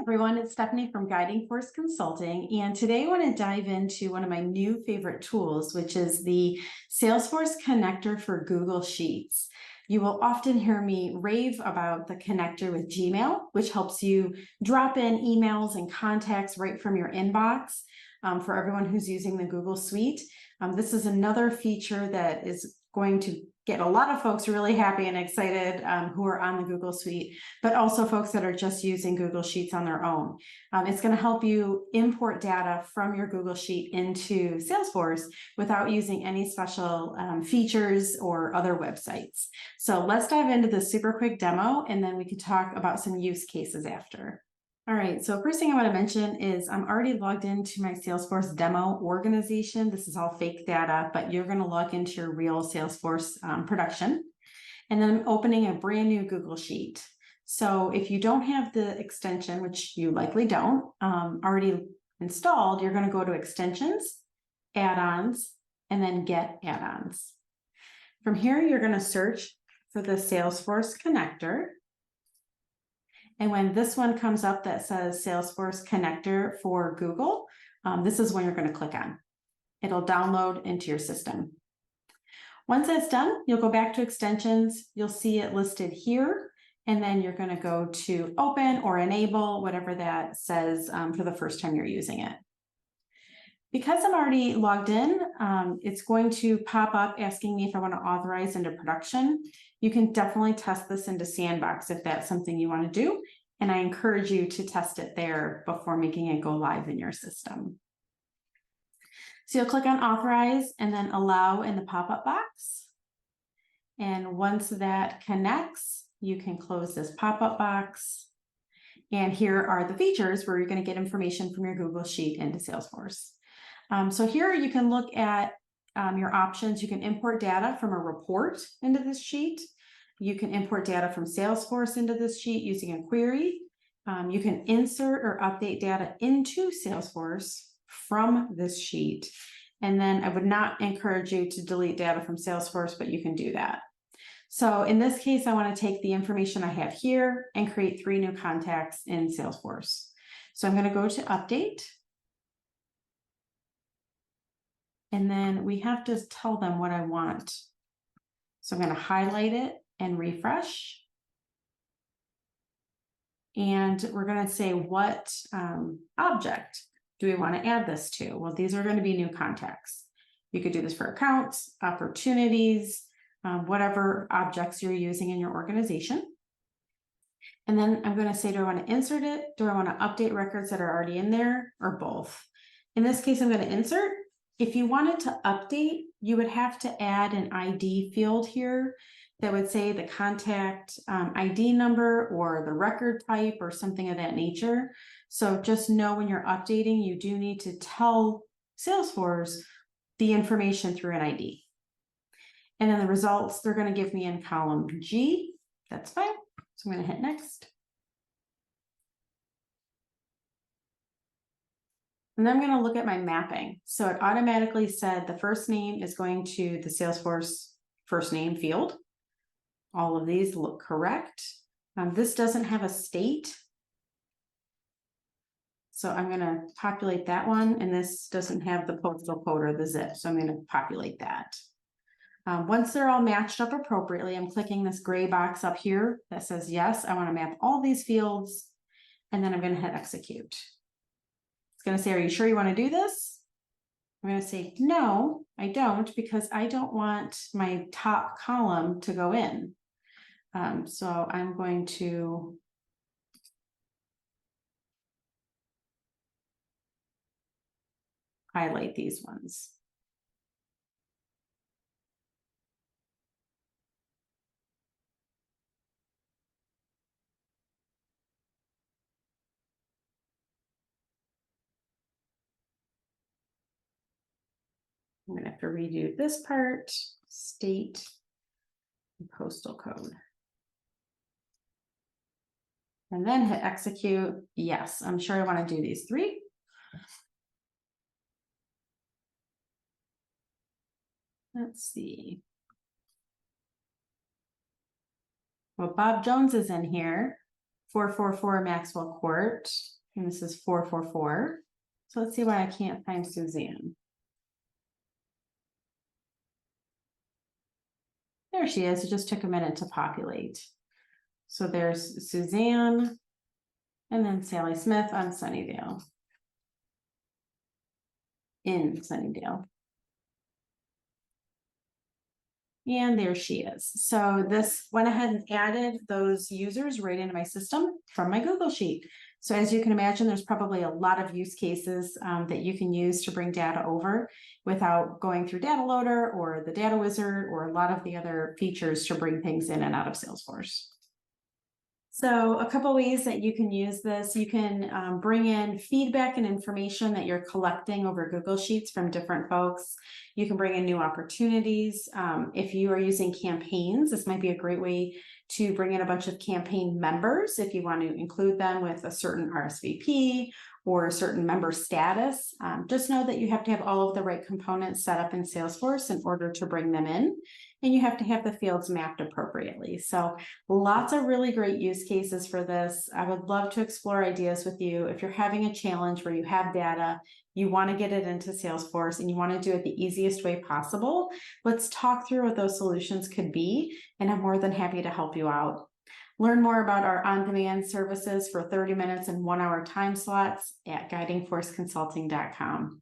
Everyone, it's Stephanie from Guiding Force Consulting, and today I want to dive into one of my new favorite tools, which is the Salesforce Connector for Google Sheets. You will often hear me rave about the connector with Gmail, which helps you drop in emails and contacts right from your inbox for everyone who's using the Google Suite. This is another feature that is going to get a lot of folks really happy and excited who are on the Google Suite, but also folks that are just using Google Sheets on their own. It's going to help you import data from your Google Sheet into Salesforce without using any special features or other websites. So let's dive into this super quick demo, and then we can talk about some use cases after. All right, so first thing I want to mention is I'm already logged into my Salesforce demo organization. This is all fake data, but you're going to log into your real Salesforce production. And then I'm opening a brand new Google Sheet. So if you don't have the extension, which you likely don't, already installed, you're going to go to Extensions, Add-ons, and then Get Add-ons. From here, you're going to search for the Salesforce Connector. And when this one comes up that says Salesforce Connector for Google, this is when you're going to click on. It'll download into your system. Once that's done, you'll go back to extensions. You'll see it listed here, and then you're going to go to open or enable, whatever that says for the first time you're using it. Because I'm already logged in, it's going to pop up asking me if I want to authorize into production. You can definitely test this into Sandbox if that's something you want to do. And I encourage you to test it there before making it go live in your system. So you'll click on authorize and then allow in the pop-up box. And once that connects, you can close this pop-up box. And here are the features where you're going to get information from your Google Sheet into Salesforce. So here you can look at your options. You can import data from a report into this sheet. You can import data from Salesforce into this sheet using a query. You can insert or update data into Salesforce from this sheet. And then I would not encourage you to delete data from Salesforce, but you can do that. So in this case, I want to take the information I have here and create 3 new contacts in Salesforce. So I'm going to go to update. And then we have to tell them what I want. So I'm going to highlight it and refresh. And we're going to say what object do we want to add this to? Well, these are going to be new contacts. You could do this for accounts, opportunities, whatever objects you're using in your organization. And then I'm going to say, do I want to insert it? Do I want to update records that are already in there, or both? In this case, I'm going to insert. If you wanted to update, you would have to add an ID field here that would say the contact ID number or the record type or something of that nature. So just know when you're updating, you do need to tell Salesforce the information through an ID. And then the results, they're going to give me in column G. That's fine. So I'm going to hit next. And then I'm going to look at my mapping. So it automatically said the first name is going to the Salesforce first name field. All of these look correct. This doesn't have a state. So I'm going to populate that one. And this doesn't have the postal code or the zip. So I'm going to populate that. Once they're all matched up appropriately, I'm clicking this gray box up here that says, yes, I want to map all these fields. And then I'm going to hit execute. It's going to say, are you sure you want to do this? I'm going to say, no, I don't, because I don't want my top column to go in. So I'm going to highlight these ones. I'm going to have to redo this part, state, and postal code. And then hit execute. Yes, I'm sure I want to do these 3. Let's see. Well, Bob Jones is in here. 444 Maxwell Court, and this is 444. So let's see why I can't find Suzanne. There she is. It just took a minute to populate. So there's Suzanne, and then Sally Smith on Sunnydale. In Sunnydale. And there she is. So this went ahead and added those users right into my system from my Google Sheet. So as you can imagine, there's probably a lot of use cases that you can use to bring data over without going through Data Loader or the Data Wizard or a lot of the other features to bring things in and out of Salesforce. So a couple ways that you can use this, you can bring in feedback and information that you're collecting over Google Sheets from different folks. You can bring in new opportunities. If you are using campaigns, this might be a great way to bring in a bunch of campaign members if you want to include them with a certain RSVP or a certain member status. Just know that you have to have all of the right components set up in Salesforce in order to bring them in. And you have to have the fields mapped appropriately. So lots of really great use cases for this. I would love to explore ideas with you. If you're having a challenge where you have data, you want to get it into Salesforce and you want to do it the easiest way possible, let's talk through what those solutions could be. And I'm more than happy to help you out. Learn more about our on-demand services for 30 minutes and 1 hour time slots at guidingforceconsulting.com.